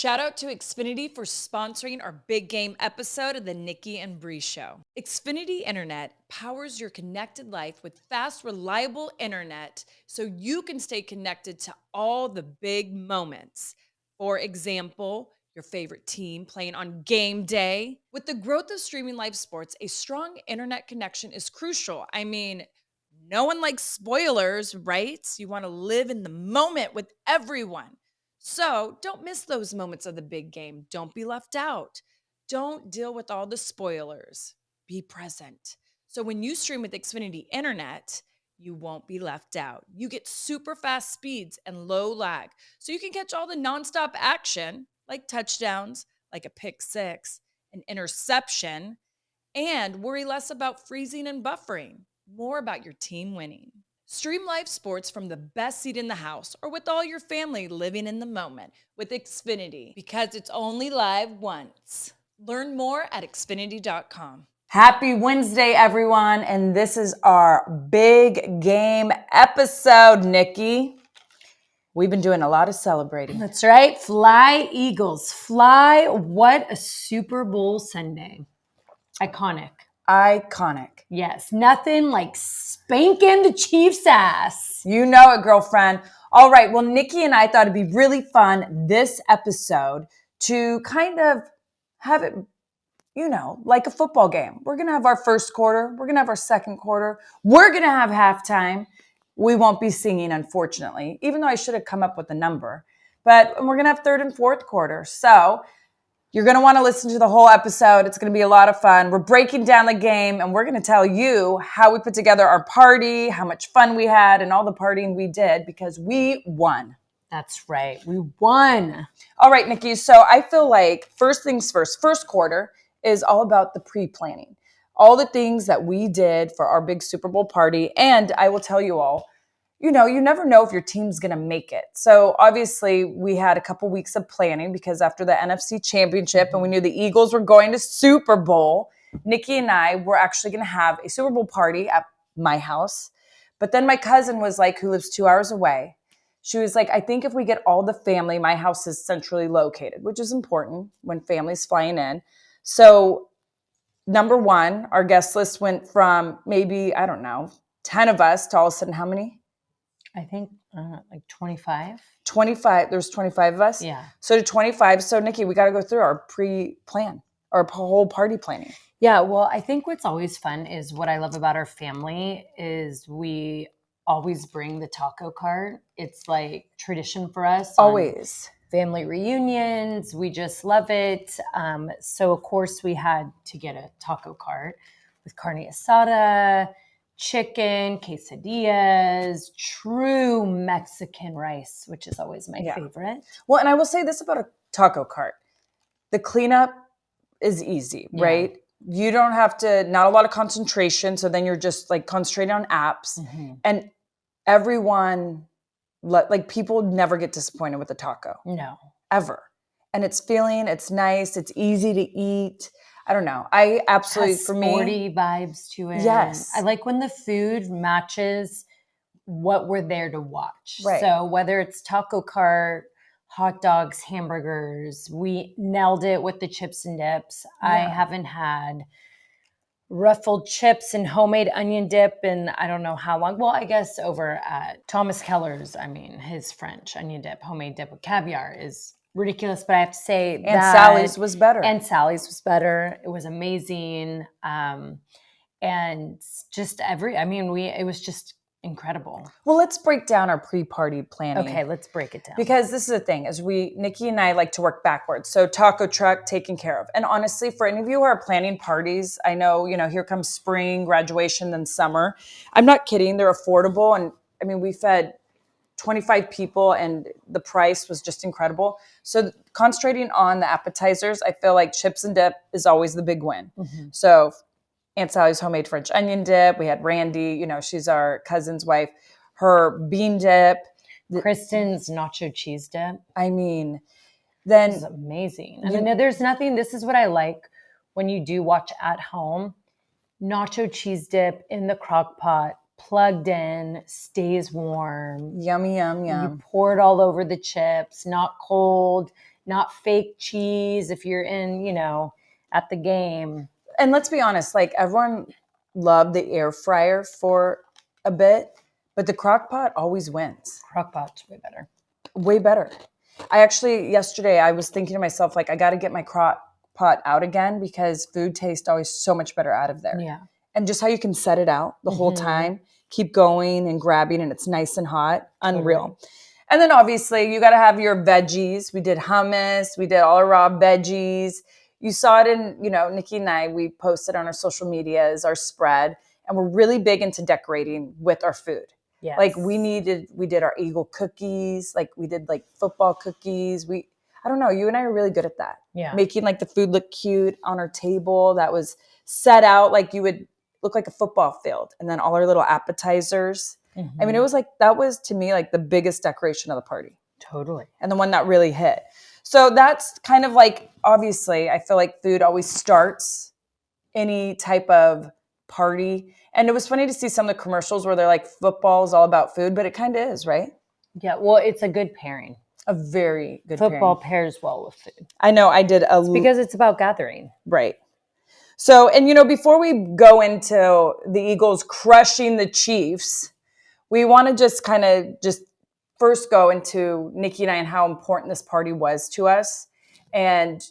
Shout out to Xfinity for sponsoring our big game episode of the Nikki and Brie Show. Xfinity Internet powers your connected life with fast, reliable internet so you can stay connected to all the big moments. For example, your favorite team playing on game day. With the growth of streaming live sports, a strong internet connection is crucial. I mean, no one likes spoilers, right? You want to live in the moment with everyone. So don't miss those moments of the big game. Don't be left out. Don't deal with all the spoilers. Be present. So when you stream with Xfinity Internet, you won't be left out. You get super fast speeds and low lag. So you can catch all the nonstop action, like touchdowns, like a pick six, an interception, and worry less about freezing and buffering, more about your team winning. Stream live sports from the best seat in the house or with all your family living in the moment with Xfinity because it's only live once. Learn more at Xfinity.com. Happy Wednesday, everyone, and this is our big game episode, Nikki. We've been doing a lot of celebrating. That's right. Fly, Eagles. Fly. What a Super Bowl Sunday. Iconic. Yes, Nothing like spanking the Chiefs' ass. You know it, girlfriend. All right, well, Nikki and I thought it'd be really fun this episode to kind of have it, like a football game. We're going to have our first quarter. We're going to have our second quarter. We're going to have halftime. We won't be singing, unfortunately, even though I should have come up with a number. But we're going to have third and fourth quarter. So you're going to want to listen to the whole episode. It's going to be a lot of fun. We're breaking down the game, and we're going to tell you how we put together our party, how much fun we had, and all the partying we did because we won. That's right. We won. All right, Nikki. So I feel like first things first quarter is all about the pre-planning. All the things that we did for our big Super Bowl party. And I will tell you all, you never know if your team's going to make it. So obviously we had a couple weeks of planning because after the NFC Championship and we knew the Eagles were going to Super Bowl, Nikki and I were actually going to have a Super Bowl party at my house. But then my cousin was like, who lives 2 hours away, she was like, I think if we get all the family, my house is centrally located, which is important when family's flying in. So number one, our guest list went from maybe, 10 of us to all of a sudden how many? I think like 25. 25. There's 25 of us? Yeah. So to 25. So, Nikki, we got to go through our pre-plan, our whole party planning. Yeah, well, I think what's always fun is what I love about our family is we always bring the taco cart. It's like tradition for us. Always. Family reunions. We just love it. So, of course, we had to get a taco cart with carne asada, chicken, quesadillas, true Mexican rice, which is always my favorite. Well, and I will say this about a taco cart. The cleanup is easy, right? You don't have to, not a lot of concentration. So then you're just like concentrating on apps. Mm-hmm. And everyone, like people never get disappointed with a taco. No. Ever. And it's nice. It's easy to eat. I don't know. I absolutely, has for me, sporty vibes to it. Yes. I like when the food matches what we're there to watch. Right. So whether it's taco cart, hot dogs, hamburgers, we nailed it with the chips and dips. Yeah. I haven't had ruffled chips and homemade onion dip in I don't know how long. Well, I guess over at Thomas Keller's, his French onion dip, homemade dip with caviar is ridiculous, but I have to say and Sally's was better. It was amazing. And just it was just incredible. Well, let's break down our pre-party planning. Okay, let's break it down. Because this is the thing, Nikki and I like to work backwards. So taco truck taken care of. And honestly, for any of you who are planning parties, I know, here comes spring, graduation, then summer. I'm not kidding. They're affordable. And we fed 25 people and the price was just incredible. So concentrating on the appetizers, I feel like chips and dip is always the big win. Mm-hmm. So Aunt Sally's homemade French onion dip. We had Randy, she's our cousin's wife, her bean dip. Kristen's nacho cheese dip. Then this is amazing. There's nothing, this is what I like when you do watch at home. Nacho cheese dip in the crock pot, plugged in, stays warm. Yummy, yum, yum. You pour it all over the chips, not cold, not fake cheese if you're in, at the game. And let's be honest, like everyone loved the air fryer for a bit, but the crock pot always wins. Crock-pot's way better. Way better. Yesterday I was thinking to myself, like, I got to get my crock pot out again because food tastes always so much better out of there. Yeah. And just how you can set it out the whole time, keep going and grabbing, and it's nice and hot. Unreal. Totally. And then obviously you got to have your veggies. We did hummus. We did all our raw veggies. You saw it in, Nikki and I, we posted on our social medias, our spread, and we're really big into decorating with our food. Yes. Like we did our Eagle cookies, like we did like football cookies. I don't know, you and I are really good at that. Yeah. Making like the food look cute on our table that was set out like you would look like a football field. And then all our little appetizers. I mean, it was like, that was to me like the biggest decoration of the party. Totally. And the one that really hit. So that's kind of like, obviously, I feel like food always starts any type of party. And it was funny to see some of the commercials where they're like, football is all about food, but it kind of is, right? Yeah, well, it's a good pairing. A very good Football pairing. pairs well with food. I know, I did because it's about gathering. Right. So, and before we go into the Eagles crushing the Chiefs, we want to just kind of just first go into Nikki and I and how important this party was to us. And,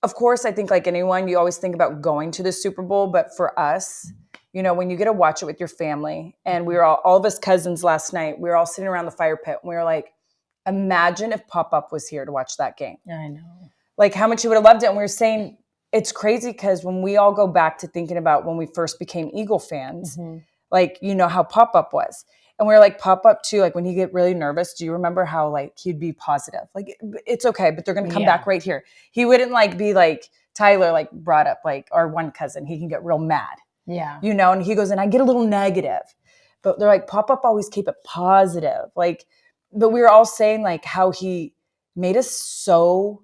of course, I think like anyone, you always think about going to the Super Bowl. But for us, when you get to watch it with your family, and we were all of us cousins last night, we were all sitting around the fire pit. And we were like, imagine if PopPop was here to watch that game. I know. Like how much you would have loved it. And we were saying, it's crazy because when we all go back to thinking about when we first became Eagle fans, like, how PopPop was. And we were like, PopPop too, like when he get really nervous, do you remember how like he'd be positive? Like, it's okay, but they're going to come back right here. He wouldn't like be like Tyler, like brought up like our one cousin, he can get real mad. Yeah. And he goes, and I get a little negative. But they're like, PopPop always keep it positive. Like, but we were all saying like how he made us so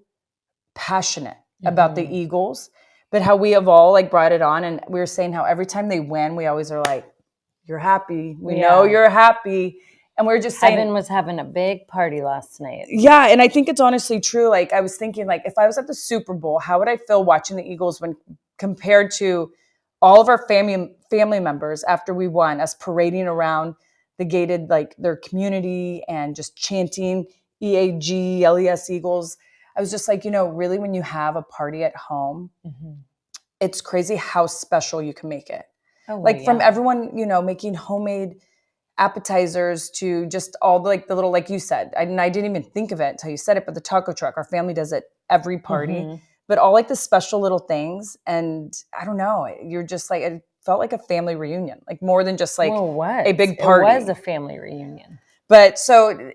passionate about the Eagles, but how we have all like brought it on. And we were saying how every time they win, we always are like, you're happy. We know you're happy. And we were just saying. Evan was having a big party last night. Yeah. And I think it's honestly true. Like I was thinking like, if I was at the Super Bowl, how would I feel watching the Eagles when compared to all of our family members after we won, us parading around the gated, like their community and just chanting EAG, LES Eagles. I was just like, really when you have a party at home, it's crazy how special you can make it. Oh, like from everyone, making homemade appetizers to just all the little, like you said, I didn't even think of it until you said it, but the taco truck, our family does it every party, but all like the special little things. And I don't know, you're just like, it felt like a family reunion, like more than just like a big party. It was a family reunion. But so,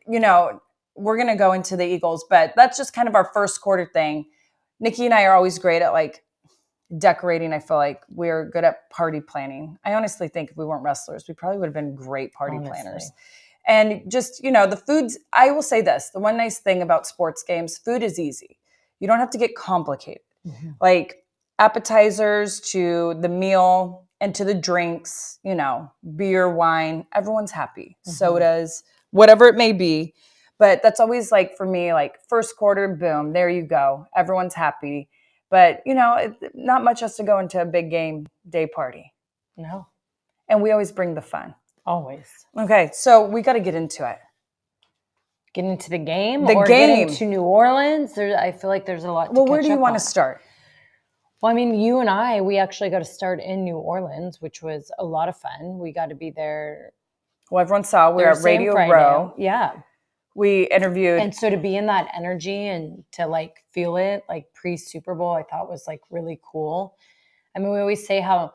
we're going to go into the Eagles, but that's just kind of our first quarter thing. Nikki and I are always great at like decorating. I feel like we're good at party planning. I honestly think if we weren't wrestlers, we probably would have been great party planners. And just, the foods, I will say this, the one nice thing about sports games, food is easy. You don't have to get complicated. Like appetizers to the meal and to the drinks, beer, wine, everyone's happy. Sodas, whatever it may be. But that's always like, for me, like first quarter, boom, there you go. Everyone's happy. But, not much has to go into a big game day party. No. And we always bring the fun. Always. Okay, so we got to get into it. Get into the game? Get into New Orleans? I feel like there's a lot to catch up on. Well, where do you want to start? Well, I mean, you and we actually got to start in New Orleans, which was a lot of fun. We got to be there. Well, everyone saw we were at Radio Row. Yeah. We interviewed. And so to be in that energy and to like feel it like pre-Super Bowl, I thought was like really cool. I mean, we always say how,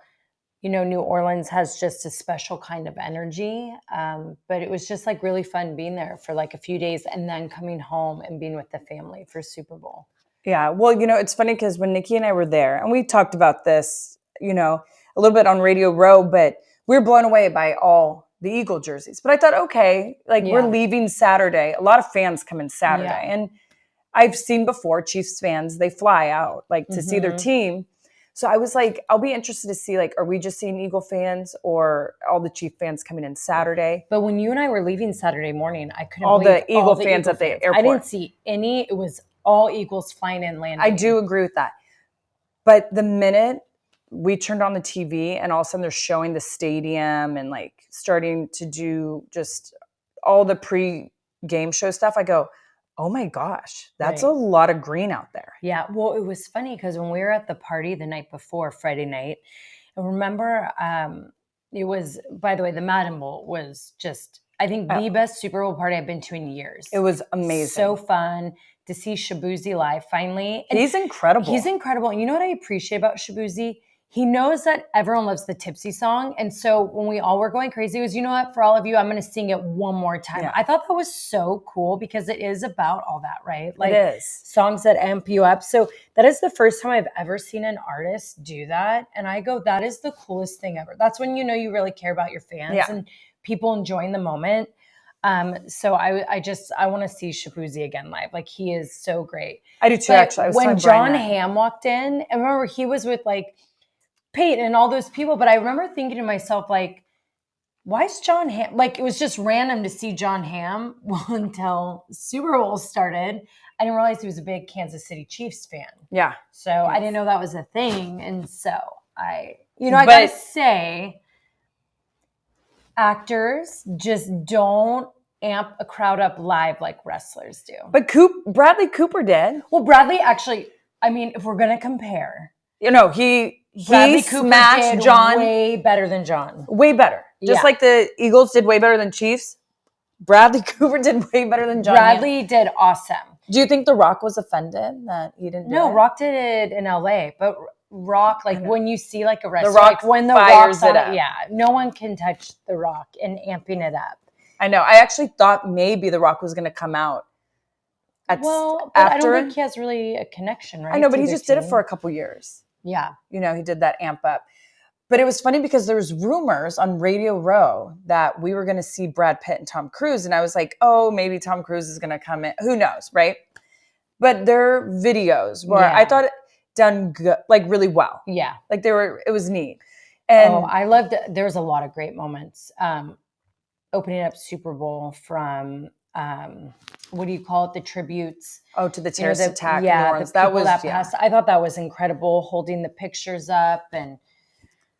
New Orleans has just a special kind of energy. But it was just like really fun being there for like a few days and then coming home and being with the family for Super Bowl. Yeah. Well, it's funny because when Nikki and I were there, and we talked about this, a little bit on Radio Row, but we were blown away by all the Eagle jerseys. But I thought, okay, we're leaving Saturday. A lot of fans come in Saturday. Yeah. And I've seen before Chiefs fans, they fly out to see their team. So I was like, I'll be interested to see, like, are we just seeing Eagle fans or all the Chief fans coming in Saturday? But when you and I were leaving Saturday morning, I couldn't All believe the Eagle fans at the airport. I didn't see any. It was all Eagles flying in, landing. I do agree with that. But the minute we turned on the TV and all of a sudden they're showing the stadium and like starting to do just all the pre-game show stuff, I go, oh my gosh, that's a lot of green out there. Yeah. Well, it was funny because when we were at the party the night before, Friday night, I remember it was, by the way, the Madden Bowl was just, I think, the best Super Bowl party I've been to in years. It was amazing. So fun to see Shabuzi live finally. And he's incredible. He's incredible. And you know what I appreciate about Shabuzi? He knows that everyone loves the Tipsy song. And so when we all were going crazy, it was, you know what, for all of you, I'm going to sing it one more time. Yeah. I thought that was so cool because it is about all that, right? Like, it is. Songs that amp you up. So that is the first time I've ever seen an artist do that. And I go, that is the coolest thing ever. That's when you know you really care about your fans and people enjoying the moment. So I want to see Shabuzi again live. Like, he is so great. I do too, actually. When John Hamm walked in, and remember he was with like Peyton and all those people, but I remember thinking to myself, like, why is John Hamm? Like, it was just random to see John Hamm until Super Bowl started. I didn't realize he was a big Kansas City Chiefs fan. Yeah. So I didn't know that was a thing. And so I gotta say, actors just don't amp a crowd up live like wrestlers do. But Bradley Cooper did. Well, Bradley actually, I mean, if we're going to compare. You know, Bradley Cooper smashed did John. Way better than John. Way better. Just like the Eagles did way better than Chiefs. Bradley Cooper did way better than John. Bradley did awesome. Do you think The Rock was offended that he didn't do it? No, Rock did it in LA. But Rock, like when you see like a wrestler, The Rock like when the fires Rock's it up. Yeah, no one can touch The Rock in amping it up. I know. I actually thought maybe The Rock was going to come out. But I don't think he has really a connection, right? I know, but he just did it for a couple years. Yeah. You know, he did that amp up. But it was funny because there was rumors on Radio Row that we were going to see Brad Pitt and Tom Cruise. And I was like, oh, maybe Tom Cruise is going to come in. Who knows, right? But their videos were, I thought, done good, like really well. Yeah. Like it was neat. And I loved it. There was a lot of great moments. Opening up Super Bowl from, what do you call it? The tributes. Oh, to the terrorist attack. Yeah. Passed. I thought that was incredible, holding the pictures up and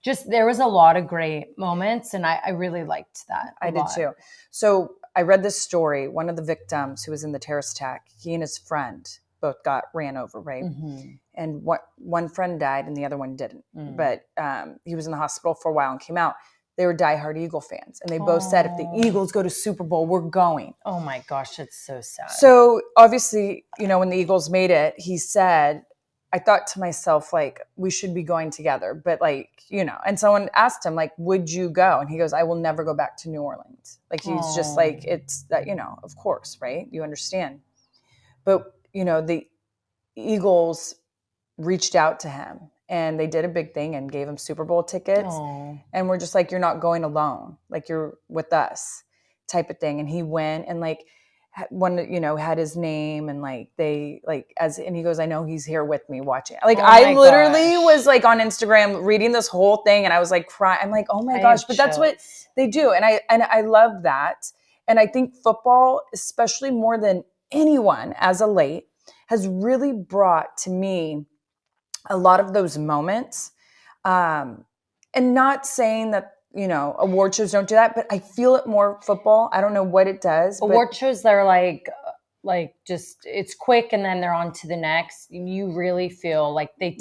just, there was a lot of great moments. And I really liked that. I did too. So I read this story. One of the victims who was in the terrorist attack, he and his friend both got ran over, right? Mm-hmm. And one friend died and the other one didn't. Mm. But he was in the hospital for a while and came out. They were diehard Eagle fans. And they both said, if the Eagles go to Super Bowl, we're going. Oh my gosh, that's so sad. So obviously, you know, when the Eagles made it, he said, I thought to myself, like, we should be going together. But like, you know, and someone asked him, like, would you go? And he goes, I will never go back to New Orleans. Like, he's just like, it's that, you know, of course, right? You understand. But, you know, the Eagles reached out to him and they did a big thing and gave him Super Bowl tickets. And we're just like, you're not going alone. Like, you're with us type of thing. And he went and like, had his name and like and he goes, I know he's here with me watching. Like, I literally was like on Instagram reading this whole thing and I was like crying. I'm like, oh my gosh, but that's what they do. And I love that. And I think football, especially more than anyone as of late, has really brought to me a lot of those moments. And not saying that, you know, award shows don't do that, but I feel it more football. I don't know what it does. Award shows, they're like just, it's quick and then they're on to the next. You really feel like they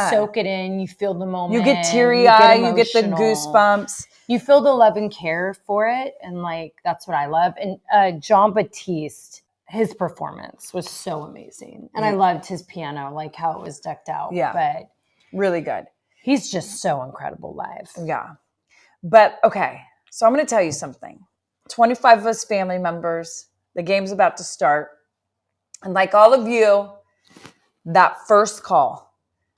soak it in. You feel the moment. You get teary eyed. You get the goosebumps. You feel the love and care for it. And like, that's what I love. And John Batiste, his performance was so amazing. And I loved his piano, like how it was decked out. Yeah. But really good. He's just so incredible live. Yeah. But okay, so I'm going to tell you something. 25 of us family members, the game's about to start. And like all of you, that first call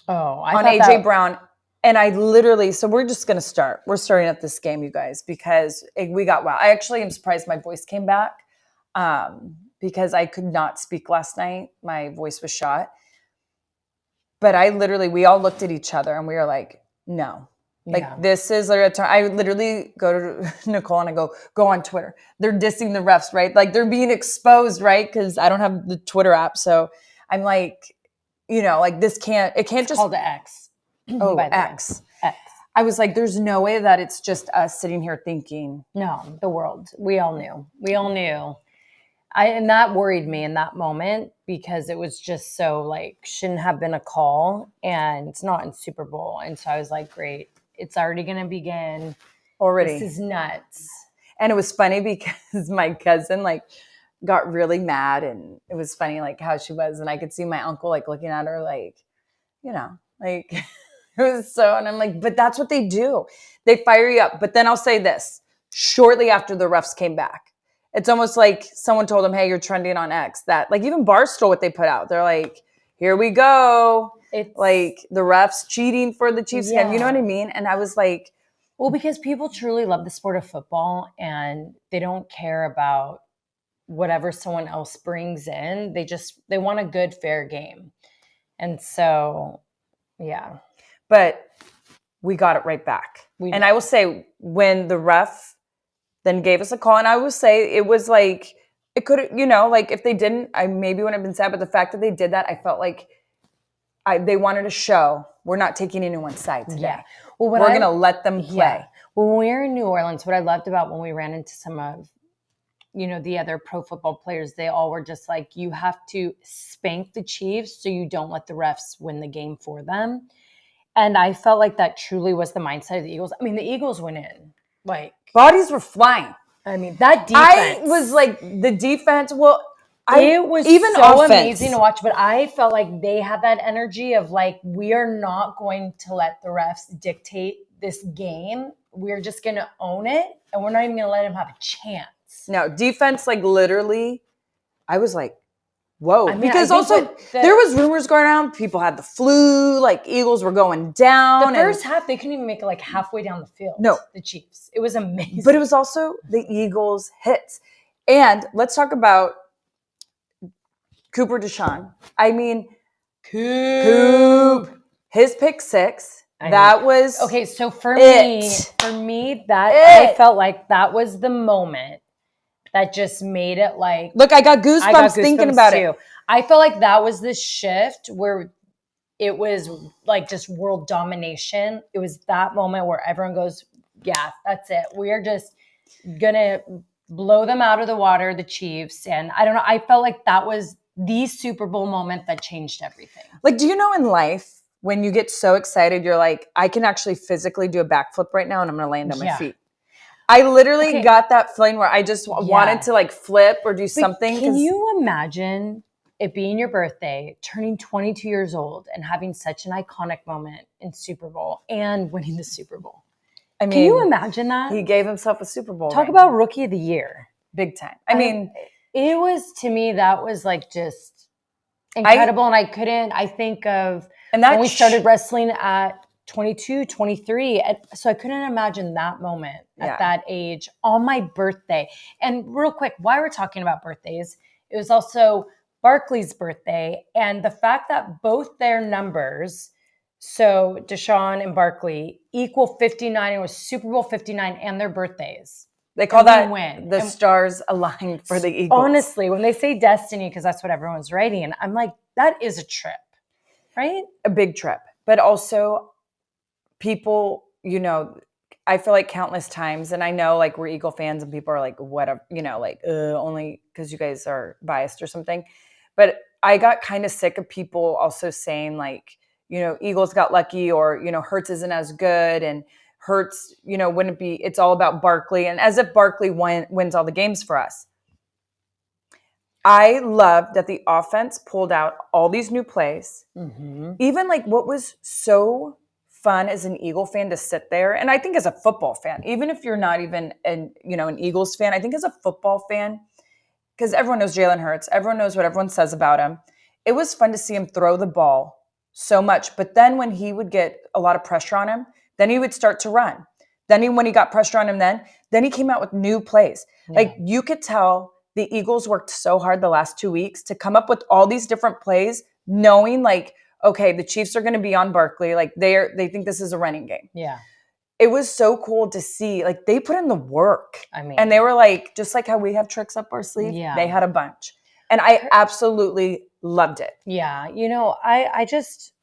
on AJ Brown. And I literally, so we're just going to start. We're starting at this game, you guys, because we got wow. I actually am surprised my voice came back because I could not speak last night. My voice was shot. But we all looked at each other and we were like, no. Like, this is a turn. I literally go to Nicole and I go on Twitter. They're dissing the refs, right? Like, they're being exposed, right? Because I don't have the Twitter app. So I'm like, like it can't It's just. called X. Oh, X. X. I was like, there's no way that it's just us sitting here thinking. No, the world. We all knew. And that worried me in that moment because it was just so like, shouldn't have been a call and it's not in Super Bowl. And so I was like, great, it's already going to begin. Already. This is nuts. And it was funny because my cousin like got really mad, and it was funny like how she was. And I could see my uncle like looking at her like, like it was so, and I'm like, but that's what they do. They fire you up. But then I'll say this, shortly after the refs came back, it's almost like someone told them, hey, you're trending on X. That like even Barstool, what they put out, they're like, here we go. It's like the refs cheating for the Chiefs game. You know what I mean? And I was like, well, because people truly love the sport of football and they don't care about whatever someone else brings in. They want a good, fair game. And so, yeah. But we got it right back. And I will say, when the ref then gave us a call, and I will say it was like, it could, like if they didn't, I maybe wouldn't have been sad. But the fact that they did that, I felt like they wanted to show we're not taking anyone's side today. Yeah. Well, we're going to let them play. Yeah. Well, when we were in New Orleans, what I loved about when we ran into some of, the other pro football players, they all were just like, you have to spank the Chiefs so you don't let the refs win the game for them. And I felt like that truly was the mindset of the Eagles. I mean, the Eagles went in. Like, bodies were flying. I mean, that defense. I was like, the defense, it was even so offense. Amazing to watch, but I felt like they had that energy of like, we are not going to let the refs dictate this game. We're just going to own it, and we're not even going to let them have a chance. No, defense, like literally, I was like, whoa. Because also there was rumors going around. People had the flu, like Eagles were going down. The first half, they couldn't even make it like halfway down the field. No. The Chiefs. It was amazing. But it was also the Eagles' hits. And let's talk about Cooper Deshaun. I mean, Coop. His pick six. That was okay. So for me, I felt like that was the moment that just made it like. Look, I got goosebumps thinking about it. I felt like that was the shift where it was like just world domination. It was that moment where everyone goes, yeah, that's it. We are just gonna blow them out of the water, the Chiefs. And I don't know. I felt like that was the Super Bowl moment that changed everything. Like, do you know in life, when you get so excited, you're like, I can actually physically do a backflip right now and I'm going to land on my feet. I literally got that feeling where I just wanted to like flip or do something. Can you imagine it being your birthday, turning 22 years old and having such an iconic moment in Super Bowl and winning the Super Bowl? I mean, can you imagine that? He gave himself a Super Bowl. Talk about Rookie of the Year. Big time. I mean, it was, to me, that was like just incredible. And I think of when we started wrestling at 22, 23. So I couldn't imagine that moment at that age on my birthday. And real quick, while we're talking about birthdays, it was also Barkley's birthday. And the fact that both their numbers, so Deshaun and Barkley, equal 59, it was Super Bowl 59 and their birthdays. They call that the stars aligned for the Eagles. Honestly, when they say destiny, because that's what everyone's writing, and I'm like, that is a trip, right? A big trip. But also people, I feel like countless times, and I know like we're Eagle fans and people are like, whatever, like only because you guys are biased or something. But I got kind of sick of people also saying like, Eagles got lucky, or, Hurts isn't as good, and Hurts, wouldn't be, it's all about Barkley, and as if Barkley wins all the games for us. I love that the offense pulled out all these new plays. Mm-hmm. Even like what was so fun as an Eagle fan to sit there, and I think as a football fan, even if you're not even an Eagles fan, I think as a football fan, because everyone knows Jalen Hurts, everyone knows what everyone says about him. It was fun to see him throw the ball so much, but then when he would get a lot of pressure on him, then he would start to run. Then when he got pressure on him, then he came out with new plays. Yeah. Like you could tell the Eagles worked so hard the last 2 weeks to come up with all these different plays, knowing like, okay, the Chiefs are going to be on Barkley. Like they think this is a running game. Yeah. It was so cool to see, like they put in the work. I mean, and they were like, just like how we have tricks up our sleeve, Yeah. they had a bunch. And I absolutely loved it. Yeah.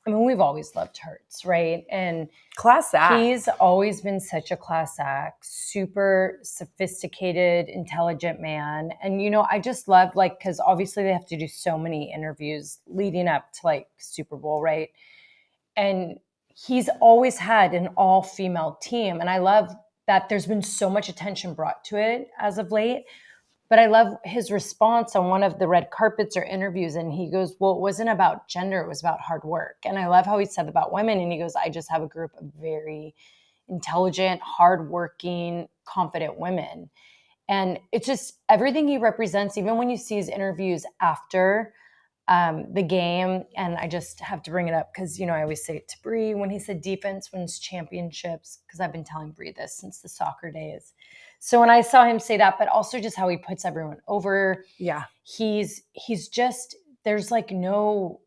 I mean, we've always loved Hurts, right? And Class act. he's always been such a class act, super sophisticated, intelligent man. And, I just love, like, because obviously they have to do so many interviews leading up to, like, Super Bowl, right? And he's always had an all-female team. And I love that there's been so much attention brought to it as of late. But I love his response on one of the red carpets or interviews. And he goes, well, it wasn't about gender. It was about hard work. And I love how he said about women. And he goes, I just have a group of very intelligent, hardworking, confident women. And it's just everything he represents, even when you see his interviews after the game. And I just have to bring it up because, I always say it to Brie when he said defense wins championships, because I've been telling Brie this since the soccer days. So when I saw him say that, but also just how he puts everyone over. Yeah. He's just, there's like no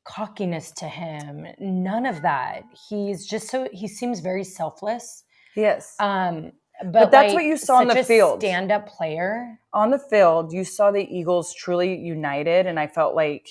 cockiness to him. None of that. He's just he seems very selfless. Yes. But that's what you saw on the field. Stand-up player. On the field, you saw the Eagles truly united. And I felt like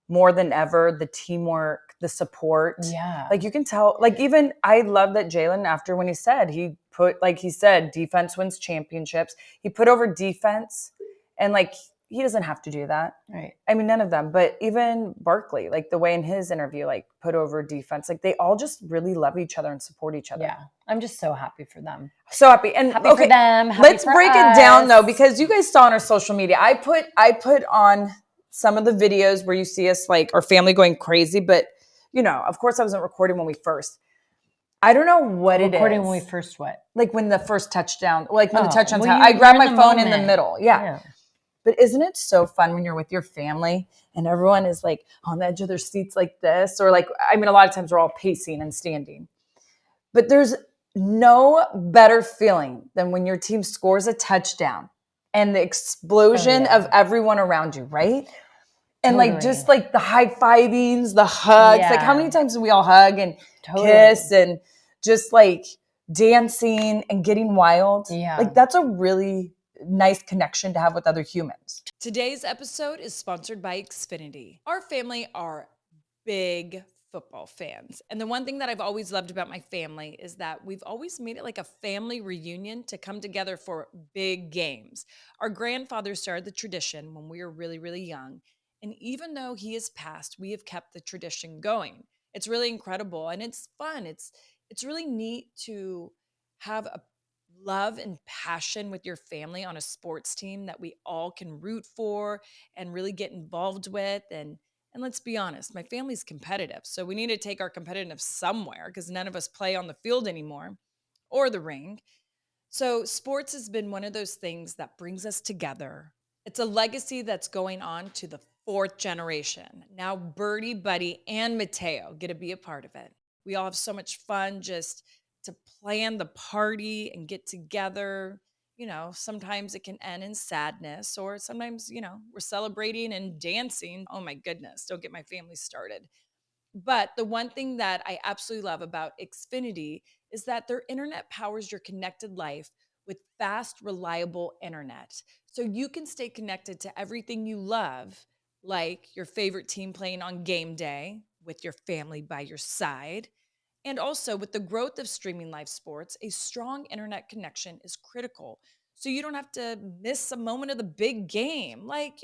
more than ever, the teamwork, the support. Yeah. Like you can tell, like even I love that Jalen, after when he said, defense wins championships. He put over defense, and like he doesn't have to do that. Right. I mean, none of them, but even Barkley, like the way in his interview, like put over defense, like they all just really love each other and support each other. Yeah. I'm just so happy for them. So happy. And happy for them. Happy let's for break us. it down though, because you guys saw on our social media, I put on some of the videos where you see us, like our family going crazy, but of course I wasn't recording when we first. I don't know what it is. Recording when we first what? Like when the first touchdown, like when the touchdowns well, I grabbed my phone moment. in the middle. Yeah. But isn't it so fun when you're with your family and everyone is like on the edge of their seats like this? Or like, I mean, a lot of times we're all pacing and standing. But there's no better feeling than when your team scores a touchdown and the explosion of everyone around you, right? And like just like the high-fivings, the hugs. Like how many times do we all hug and kiss and just like dancing and getting wild? Yeah. Like that's a really nice connection to have with other humans. Today's episode is sponsored by Xfinity. Our family are big football fans. And the one thing that I've always loved about my family is that we've always made it like a family reunion to come together for big games. Our grandfather started the tradition when we were really, really young. And even though he has passed, we have kept the tradition going. It's really incredible and it's fun. It's really neat to have a love and passion with your family on a sports team that we all can root for and really get involved with. And let's be honest, my family's competitive. So we need to take our competitiveness somewhere because none of us play on the field anymore or the ring. So sports has been one of those things that brings us together. It's a legacy that's going on to the fourth generation. Now Birdie, Buddy, and Matteo get to be a part of it. We all have so much fun just to plan the party and get together. Sometimes it can end in sadness, or sometimes, we're celebrating and dancing. Oh my goodness, don't get my family started. But the one thing that I absolutely love about Xfinity is that their internet powers your connected life with fast, reliable internet. So you can stay connected to everything you love, like your favorite team playing on game day with your family by your side. And also, with the growth of streaming live sports, a strong internet connection is critical. So you don't have to miss a moment of the big game. Like,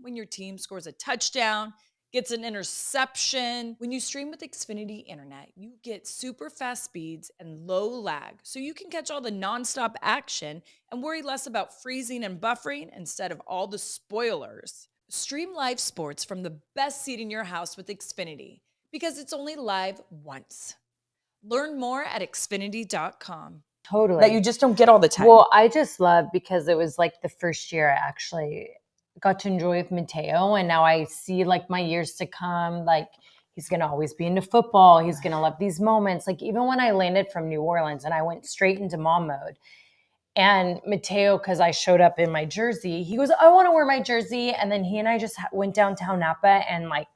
when your team scores a touchdown, gets an interception. When you stream with Xfinity Internet, you get super fast speeds and low lag. So you can catch all the nonstop action and worry less about freezing and buffering instead of all the spoilers. Stream live sports from the best seat in your house with Xfinity because it's only live once. Learn more at Xfinity.com. Totally. That you just don't get all the time. Well, I just love because it was like the first year I actually got to enjoy with Matteo. And now I see like my years to come, like he's going to always be into football. He's going to love these moments. Like even when I landed from New Orleans and I went straight into mom mode, and Matteo, because I showed up in my jersey, he goes, I want to wear my jersey. And then he and I just went downtown Napa and like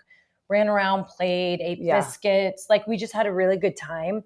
ran around, played, ate biscuits. Like we just had a really good time.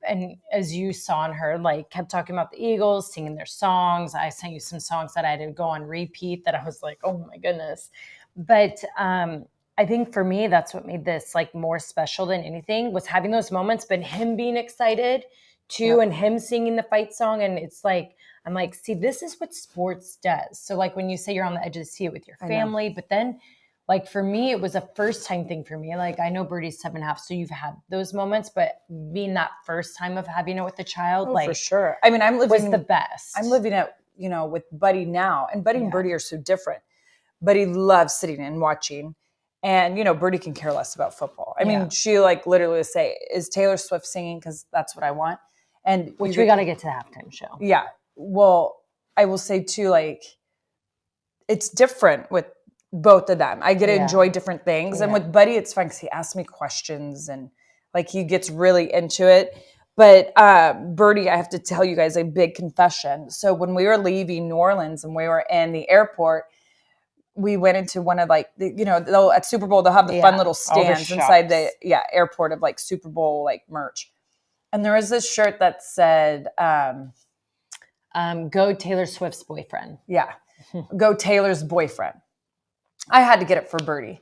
And as you saw in her, like kept talking about the Eagles, singing their songs. I sent you some songs that I had to go on repeat that I was like, oh my goodness. But I think for me, that's what made this like more special than anything was having those moments, but him being excited too, and him singing the fight song. And it's like, I'm like, see, this is what sports does. So like when you say you're on the edge of the seat with your family, but then like for me, it was a first time thing for me. Like I know Birdie's 7.5, so you've had those moments, but being that first time of having it with the child, like for sure. I mean, I'm living was the best. I'm living it, with Buddy now, and Buddy and Birdie are so different. Buddy loves sitting and watching, and Birdie can care less about football. I mean, she like literally would say, "Is Taylor Swift singing? Because that's what I want." And which we got to get to the halftime show. Yeah. Well, I will say too, like it's different with both of them. I get to enjoy different things. And with Buddy, it's fun because he asks me questions and like he gets really into it. But Birdie, I have to tell you guys a big confession. So when we were leaving New Orleans and we were in the airport, we went into one of like, at Super Bowl, they'll have the fun little stands inside the airport of like Super Bowl like merch. And there was this shirt that said, go Taylor Swift's boyfriend. Yeah. Go Taylor's boyfriend. I had to get it for Birdie.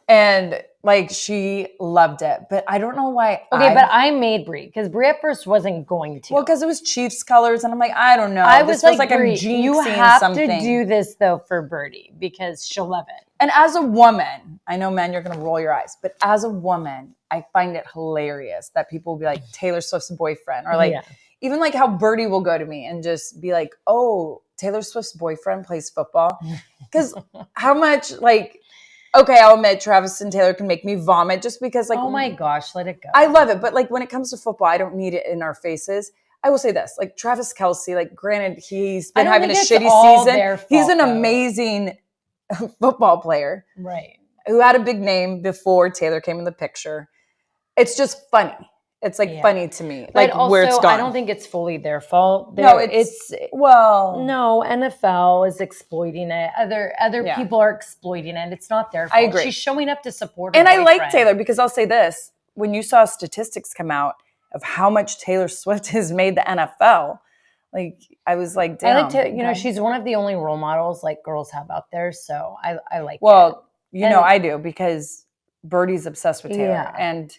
And like she loved it. But I don't know why. Okay, but I made Brie because Brie at first wasn't going to. Well, because it was Chiefs colors. And I'm like, I don't know. I was like Brie, I'm jinxing you have something. To do this though for Birdie because she'll love it. And as a woman, I know, man, you're going to roll your eyes. But as a woman, I find it hilarious that people will be like Taylor Swift's boyfriend. Or like even like how Birdie will go to me and just be like, oh, Taylor Swift's boyfriend plays football. Because how much like, okay, I'll admit Travis and Taylor can make me vomit just because like, oh my gosh, let it go. I love it. But like when it comes to football, I don't need it in our faces. I will say this, like Travis Kelce, like granted, he's been having a shitty season. He's an amazing football player. Right. Who had a big name before Taylor came in the picture. It's just funny. It's like funny to me, but like also, where it's gone. I don't think it's fully their fault. No, it's no, NFL is exploiting it. Other people are exploiting it. It's not their fault. I agree. She's showing up to support her and boyfriend. I like Taylor because I'll say this: when you saw statistics come out of how much Taylor Swift has made the NFL, like I was like, damn. I like to, she's one of the only role models like girls have out there. So I like. Well, I do because Birdie's obsessed with Taylor and.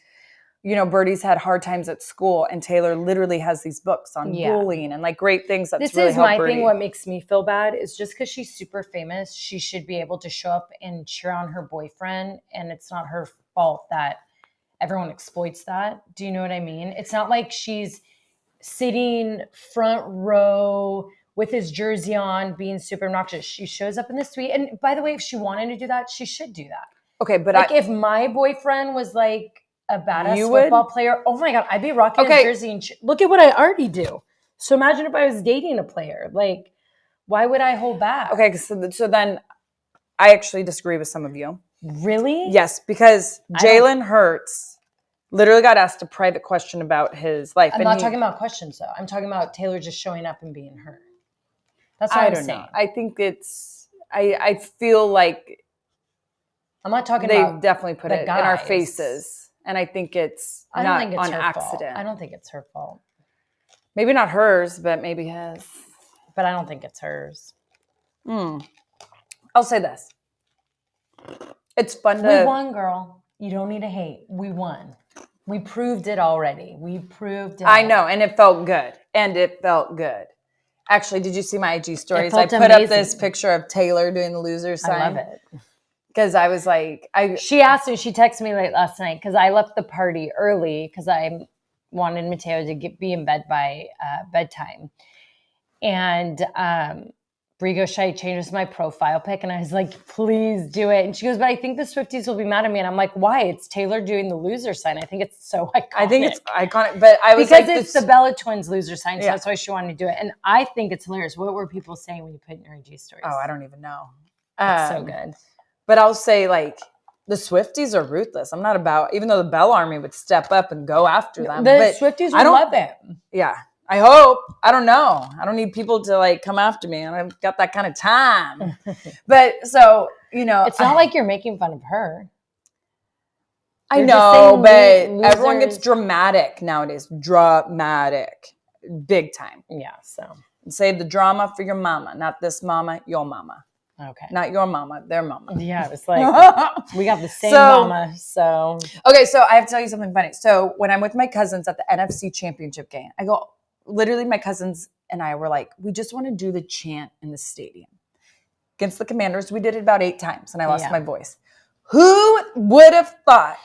Birdie's had hard times at school, and Taylor literally has these books on bullying and like great things. That's really helped Birdie. Thing. What makes me feel bad is just because she's super famous, she should be able to show up and cheer on her boyfriend, and it's not her fault that everyone exploits that. Do you know what I mean? It's not like she's sitting front row with his jersey on, being super obnoxious. She shows up in the suite, and by the way, if she wanted to do that, she should do that. Okay, but like if my boyfriend was like a badass football player. Oh my God, I'd be rocking his jersey and look at what I already do. So imagine if I was dating a player. Like, why would I hold back? Okay, so then I actually disagree with some of you. Really? Yes, because Jalen Hurts literally got asked a private question about his life. I'm not talking about questions though. I'm talking about Taylor just showing up and being her. That's what I'm saying. Know. I think it's. I feel like I'm not talking they about. They definitely put it guys. in our faces. And I think it's not on accident. I don't think it's her fault. Maybe not hers, but maybe his. But I don't think it's hers. I'll say this. It's fun to... We won, girl. You don't need to hate. We won. We proved it already. We proved it. I know, and it felt good. Actually, did you see my IG stories? I put amazing. Up this picture of Taylor doing the loser sign. I love it. Because I was like, she asked me, she texted me late last night because I left the party early because I wanted Matteo to be in bed by bedtime. And Brie goes, should I change this my profile pic? And I was like, please do it. And she goes, but I think the Swifties will be mad at me. And I'm like, why? It's Taylor doing the loser sign. I think it's so iconic. I think it's iconic. But I was because it's the Bella Twins loser sign. So that's why she wanted to do it. And I think it's hilarious. What were people saying when you put in your IG stories? Oh, I don't even know. It's so good. But I'll say, like, the Swifties are ruthless. I'm not about, even though the Bell Army would step up and go after them. The Swifties would love it. Yeah. I hope. I don't know. I don't need people to, like, come after me. And I've got that kind of time. But so, It's not like you're making fun of her. I They're know, just but saying everyone gets losers. dramatic nowadays. Dramatic. Big time. Yeah, so. Save the drama for your mama, not this mama, your mama. Okay. Not your mama, their mama. Yeah, it was like, we got the same So- mama, so. Okay, so I have to tell you something funny. So when I'm with my cousins at the NFC championship game, I go, literally my cousins and I were like, we just want to do the chant in the stadium. Against the Commanders, we did it about 8 times and I lost Yeah. my voice. Who would have thought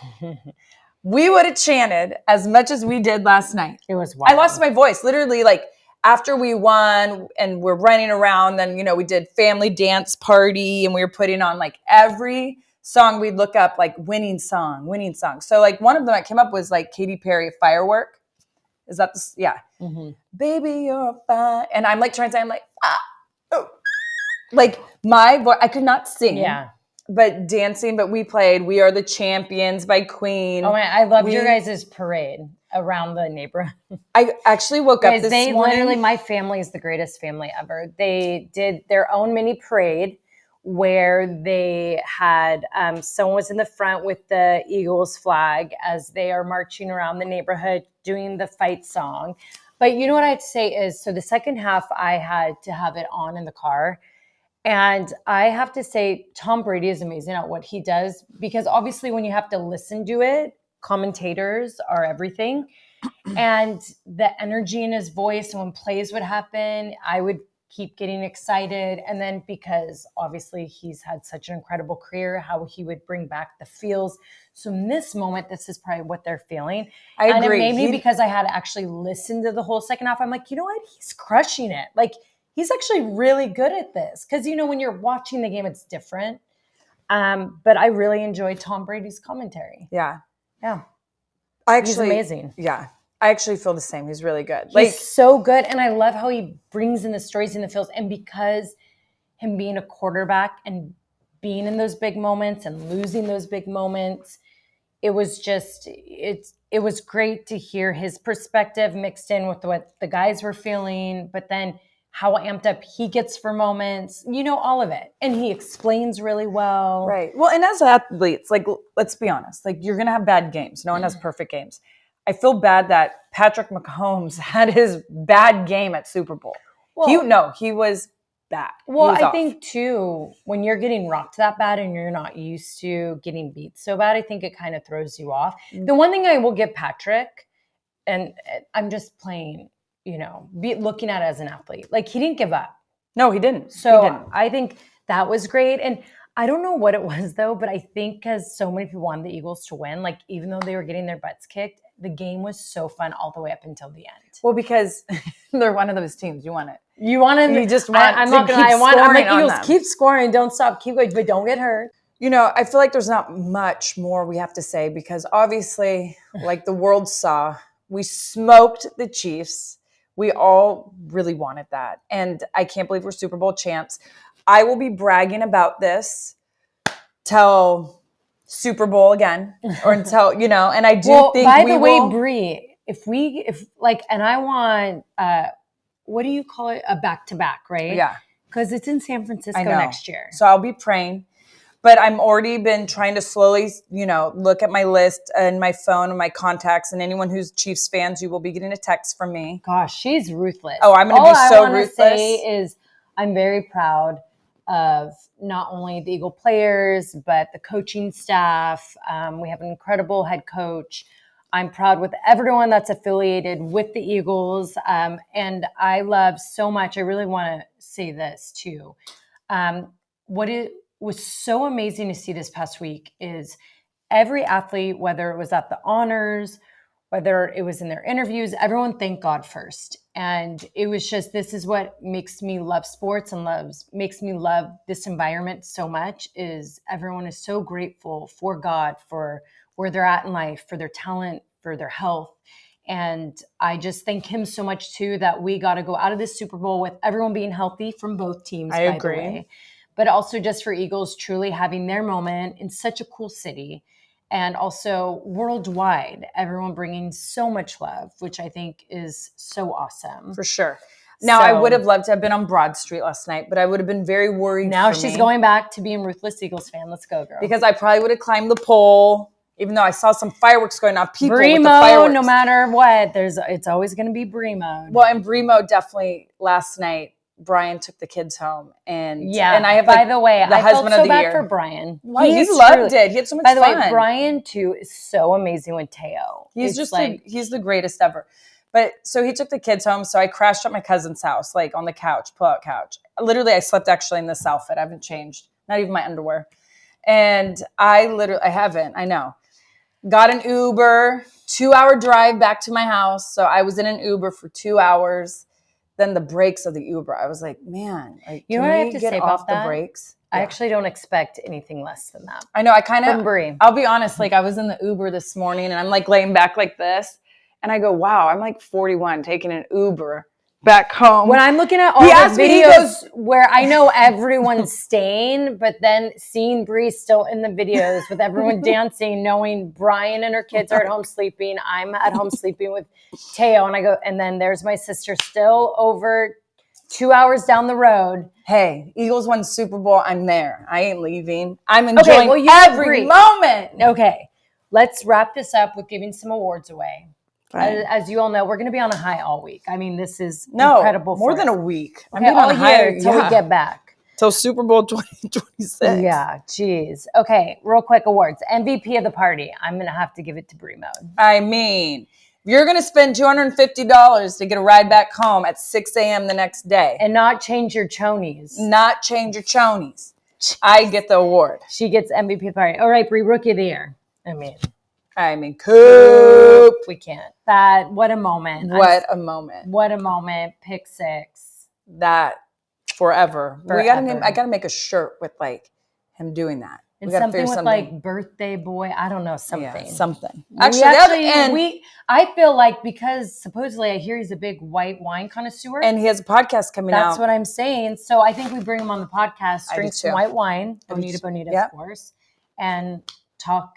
we would have chanted as much as we did last night? It was wild. I lost my voice. Literally, like, after we won and we're running around, then, we did family dance party and we were putting on, like, every song we'd look up, like, winning song. So, like, one of them that came up was, like, Katy Perry, Firework. Is that the, yeah. Mm-hmm. Baby, you're fine. And I'm, like, trying to say, I'm like, oh. Like, my voice, I could not sing. Yeah. But dancing, but we played We Are the Champions by Queen. Oh, man, I loved your guys' parade around the neighborhood. I actually woke up this morning. Literally, my family is the greatest family ever. They did their own mini parade where they had someone was in the front with the Eagles flag as they are marching around the neighborhood doing the fight song. But you know what I'd say is, so the second half I had to have it on in the car. And I have to say, Tom Brady is amazing at what he does, because obviously when you have to listen to it, commentators are everything. And the energy in his voice, and when plays would happen, I would keep getting excited. And then because obviously he's had such an incredible career, how he would bring back the feels. So in this moment, this is probably what they're feeling. I agree. And it made me, because I had to actually listen to the whole second half, I'm like, you know what? He's crushing it. Like, he's actually really good at this. Because, when you're watching the game, it's different. But I really enjoyed Tom Brady's commentary. Yeah. Yeah. He's amazing. Yeah. I actually feel the same. He's really good. He's so good. And I love how he brings in the stories in the fields. And because him being a quarterback and being in those big moments and losing those big moments, it was just, it was great to hear his perspective mixed in with what the guys were feeling, but then how amped up he gets for moments, all of it. And he explains really well. Right. Well, and as athletes, like, let's be honest, like, you're going to have bad games. No one has perfect games. I feel bad that Patrick Mahomes had his bad game at Super Bowl. Well, he was bad. Well, I think too, when you're getting rocked that bad and you're not used to getting beat so bad, I think it kind of throws you off. The one thing I will give Patrick, and I'm just playing, looking at it as an athlete, like, he didn't give up. No, he didn't. So he didn't. I think that was great. And I don't know what it was though, but I think because so many people wanted the Eagles to win, like, even though they were getting their butts kicked, the game was so fun all the way up until the end. Well, because they're one of those teams. You want it. You want to. You just want I'm to not gonna. keep I want. I'm scoring like, on Eagles, them. keep scoring, don't stop, keep going, but don't get hurt. I feel like there's not much more we have to say, because obviously, like the world saw, we smoked the Chiefs. We all really wanted that. And I can't believe we're Super Bowl champs. I will be bragging about this till Super Bowl again, or until, and I do think by the way, Brie, and I want, what do you call it? A back-to-back, right? Yeah. Because it's in San Francisco next year. So I'll be praying. But I'm already been trying to slowly, look at my list and my phone and my contacts, and anyone who's Chiefs fans, you will be getting a text from me. Gosh, she's ruthless. Oh, I'm going to be so All I ruthless. say is I'm very proud of not only the Eagle players, but the coaching staff. We have an incredible head coach. I'm proud with everyone that's affiliated with the Eagles. And I love so much. I really want to say this too. What it was so amazing to see this past week is every athlete, whether it was at the honors, whether it was in their interviews, everyone thanked God first. And it was just, this is what makes me love sports and makes me love this environment so much, is everyone is so grateful for God, for where they're at in life, for their talent, for their health. And I just thank him so much too, that we got to go out of this Super Bowl with everyone being healthy from both teams, I by agree. the way. But also just for Eagles truly having their moment in such a cool city. And also worldwide, everyone bringing so much love, which I think is so awesome. For sure. Now, I would have loved to have been on Broad Street last night, but I would have been very worried. Now she's going back to being Ruthless Eagles fan. Let's go, girl. Because I probably would have climbed the pole Even though I saw some fireworks going off, people Brie with the mode, fireworks. no matter what, it's always going to be Brie mode. Well, and Brie mode definitely last night. Brian took the kids home, and Yeah. I have by the way, I felt so bad for year. Brian. Why? He loved it. He had so much fun. By the way, Brian too is so amazing with Teo. He's just like he's the greatest ever. But so he took the kids home. So I crashed at my cousin's house, like on the couch, pull-out couch. Literally, I slept actually in this outfit. I haven't changed, not even my underwear. And I know. Got an Uber, 2-hour drive back to my house. So I was in an Uber for 2 hours. Then the brakes of the Uber, I was like, man, like, you know can what I we have to get say off about the that? brakes? I actually don't expect anything less than that. I know. I kind From of, Brie. I'll be honest, like I was in the Uber this morning and I'm like laying back like this. And I go, wow, I'm like 41 taking an Uber back home. When I'm looking at all the videos where I know everyone's staying, but then seeing Brie still in the videos with everyone dancing, knowing Brian and her kids are at home sleeping, I'm at home sleeping with Teo, and I go, and then there's my sister still over 2 hours down the road. Hey, Eagles won Super Bowl. I'm there. I ain't leaving. I'm enjoying every moment. Okay, let's wrap this up with giving some awards away. As you all know, we're going to be on a high all week. I mean, this is incredible. More than a week. Okay, all year until we get back. Till Super Bowl 2026. Yeah, geez. Okay, real quick awards. MVP of the party. I'm going to have to give it to Brie mode. I mean, you're going to spend $250 to get a ride back home at 6 a.m. the next day. And not change your chonies. I get the award. She gets MVP of the party. All right, Brie, Rookie of the Year. Coop. We can't. What a moment. What a moment. Pick six. That forever. I got to make a shirt with like him doing that. And something with like birthday boy. I don't know, something. Yeah, something. Actually, I feel like because supposedly I hear he's a big white wine connoisseur. And he has a podcast coming out. That's what I'm saying. So I think we bring him on the podcast, drink some white wine, bonita, of course, and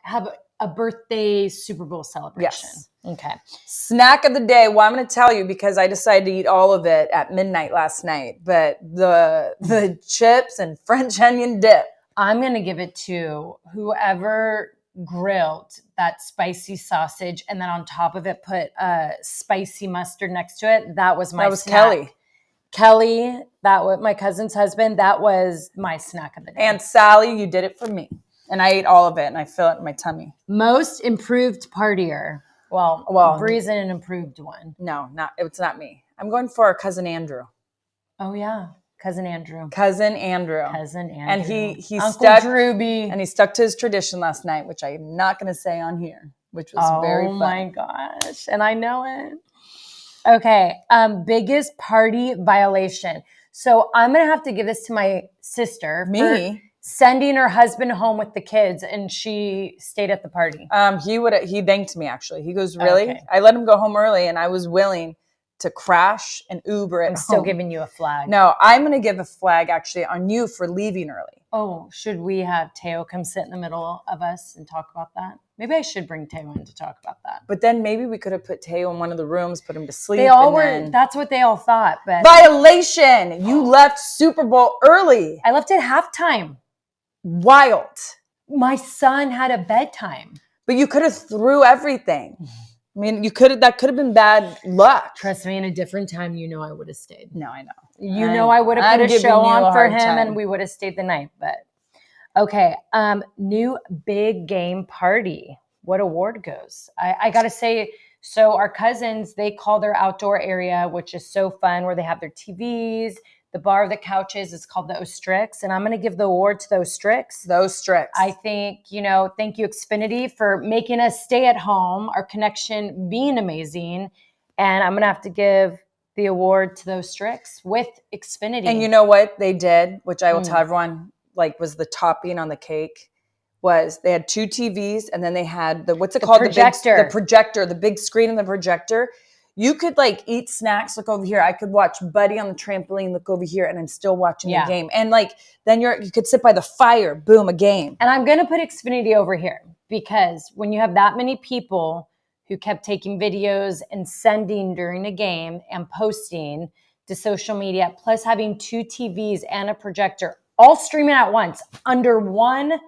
have a birthday Super Bowl celebration. Yes. Okay. Snack of the day. Well, I'm going to tell you because I decided to eat all of it at midnight last night. But the chips and French onion dip. I'm going to give it to whoever grilled that spicy sausage and then on top of it put spicy mustard next to it. That was my snack. Kelly, that was my cousin's husband. That was my snack of the day. And Sally, you did it for me. And I ate all of it, and I feel it in my tummy. Most improved partier. Well, Brie's an improved one. No, it's not me. I'm going for our cousin Andrew. Oh yeah, cousin Andrew. And he Uncle stuck Drewby. And he stuck to his tradition last night, which I am not going to say on here, which was very fun. Oh my gosh, and I know it. Okay, biggest party violation. So I'm gonna have to give this to my sister. Me. Sending her husband home with the kids, and she stayed at the party. He thanked me actually. He goes, really? Okay. I let him go home early, and I was willing to crash and Uber at home. I'm still giving you a flag. No, I'm going to give a flag actually on you for leaving early. Oh, should we have Teo come sit in the middle of us and talk about that? Maybe I should bring Teo in to talk about that. But then maybe we could have put Teo in one of the rooms, put him to sleep. That's what they all thought. But violation. You left Super Bowl early. I left at halftime. Wild. My son had a bedtime. But you could have threw everything. I mean, that could have been bad luck. Trust me, in a different time, I would have stayed. No, I know. I would have put a show on for him and we would have stayed the night. But okay, new big game party. What award goes? I got to say, so our cousins, they call their outdoor area, which is so fun, where they have their TVs, the bar, the couches, is called the Ostrix. And I'm going to give the award to the Ostrix. I think, thank you, Xfinity, for making us stay at home, our connection being amazing. And I'm going to have to give the award to the Ostrix with Xfinity. And you know what they did, which I will tell everyone, was the topping on the cake, was they had 2 TVs and then they had the projector. The big screen and the projector. You could eat snacks, look over here. I could watch Buddy on the trampoline, look over here, and I'm still watching the game. And then you could sit by the fire, boom, a game. And I'm going to put Xfinity over here because when you have that many people who kept taking videos and sending during a game and posting to social media, plus having 2 TVs and a projector, all streaming at once under one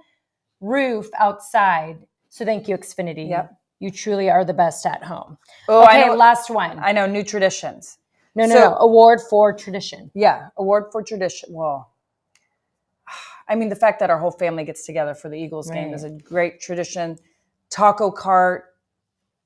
roof outside, So thank you, Xfinity. Yep. You truly are the best at home. Oh, okay, I know, last one. I know, new traditions. No. Award for tradition. Yeah, award for tradition. Well, I mean, the fact that our whole family gets together for the Eagles game is a great tradition. Taco cart,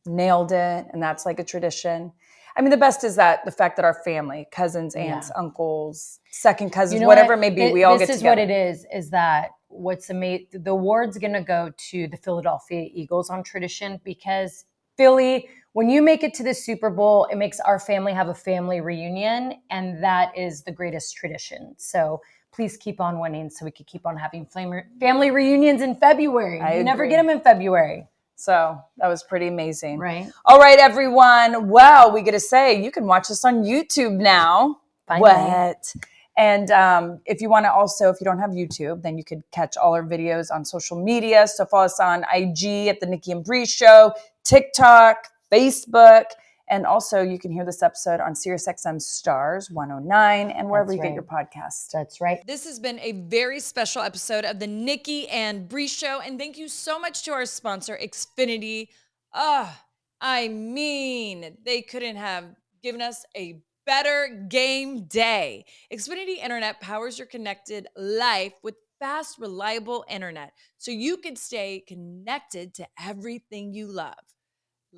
nailed it, and that's like a tradition. I mean, the best is that the fact that our family, cousins, aunts, uncles, second cousins, whatever it may be, we all get together. This is what it is that what's amazing, the award's going to go to the Philadelphia Eagles on tradition, because Philly, when you make it to the Super Bowl, it makes our family have a family reunion, and that is the greatest tradition. So please keep on winning so we could keep on having family reunions in February. You never get them in February. So that was pretty amazing. Right. All right, everyone. Well, we get to say you can watch us on YouTube now. Finally. What? And if you want to also, if you don't have YouTube, then you could catch all our videos on social media. So follow us on IG at The Nikki and Brie Show, TikTok, Facebook. And also you can hear this episode on SiriusXM Stars 109 and wherever you get your podcasts. That's right. This has been a very special episode of the Nikki and Brie Show. And thank you so much to our sponsor, Xfinity. I mean, they couldn't have given us a better game day. Xfinity Internet powers your connected life with fast, reliable internet so you can stay connected to everything you love.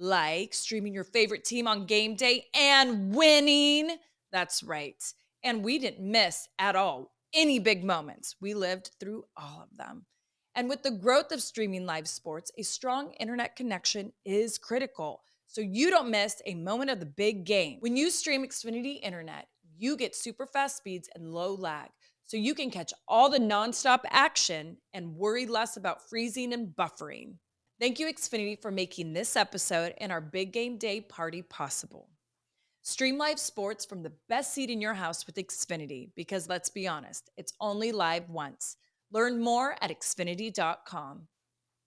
Like streaming your favorite team on game day and winning. That's right. And we didn't miss at all any big moments. We lived through all of them. And with the growth of streaming live sports, a strong internet connection is critical so you don't miss a moment of the big game. When you stream Xfinity Internet, you get super fast speeds and low lag so you can catch all the nonstop action and worry less about freezing and buffering. Thank you, Xfinity, for making this episode and our big game day party possible. Stream live sports from the best seat in your house with Xfinity, because let's be honest, it's only live once. Learn more at Xfinity.com.